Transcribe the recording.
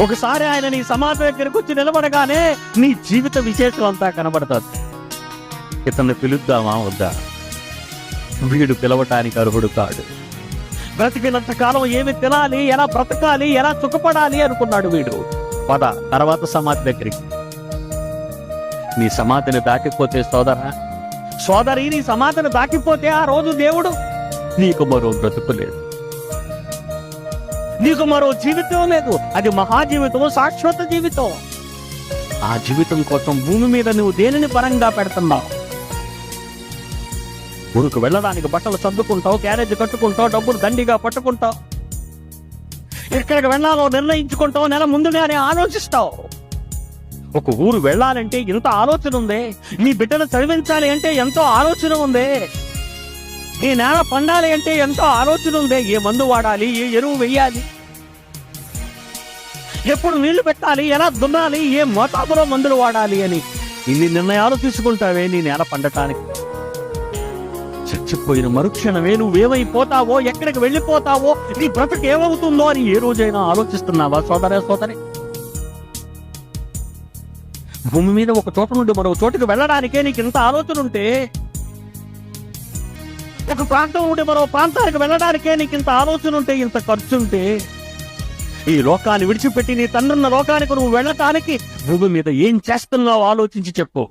ఒకసారి ఆయన నీ సమాధి దగ్గరికి వచ్చి నిలబడగానే నీ జీవిత విశేషం అంతా కనబడుతుంది. ఇతన్ని పిలుద్దామా వద్దా? వీడు పిలవటానికి అర్హుడు కాడు. బ్రతికినంత కాలం ఏమి తినాలి, ఎలా బ్రతకాలి, ఎలా సుఖపడాలి అనుకున్నాడు వీడు. పద తర్వాత సమాధి దగ్గరికి. నీ సమాధిని దాటిపోతే సోదరి నీ సమాధిని దాటిపోతే ఆ రోజు దేవుడు నీకు మరో బ్రతుకు లేదు, నీకు మరో జీవితం లేదు. అది మహాజీవితం, శాశ్వత జీవితం. ఆ జీవితం కోసం భూమి మీద నువ్వు దేనిని పరంగా పెడుతున్నావు? ఊరికి వెళ్ళడానికి బట్టలు సర్దుకుంటావు, క్యారేజ్ కట్టుకుంటావు, డబ్బులు దండిగా పట్టుకుంటావు, ఎక్కడికి వెళ్ళాలో నిర్ణయించుకుంటావు, నెల ముందుగానే ఆలోచిస్తావు. ఒక ఊరు వెళ్ళాలంటే ఎంత ఆలోచన ఉంది, నీ బిడ్డను చదివించాలి అంటే ఎంతో ఆలోచన ఉంది, ఈ నేల పండాలి అంటే ఎంతో ఆలోచన ఉంది. ఏ మందు వాడాలి, ఏ ఎరువు వెయ్యాలి, ఎప్పుడు నీళ్లు పెట్టాలి, ఎలా దున్నాలి, ఏ మోతాదులో మందులు వాడాలి అని ఇన్ని నిర్ణయాలు తీసుకుంటావే నీ నేల పండటానికి. చచ్చిపోయిన మరుక్షణమే నువ్వేమైపోతావో, ఎక్కడికి వెళ్ళిపోతావో, నీ బ్రతుకు ఏమవుతుందో అని ఏ రోజైనా ఆలోచిస్తున్నావా సోదరి? భూమి మీద ఒక చోట నుండి మరో చోటుకు వెళ్ళడానికే నీకు ఇంత ఆలోచన ఉంటే, ఒక ప్రాంతం నుండి మరో ప్రాంతానికి వెళ్ళడానికే నీకు ఇంత ఆలోచన ఉంటే, ఇంత ఖర్చు ఉంటే, ఈ లోకాన్ని విడిచిపెట్టి నీ తండ్రున్న లోకానికి నువ్వు వెళ్ళటానికి భూమి మీద ఏం చేస్తున్నావో ఆలోచించి చెప్పు.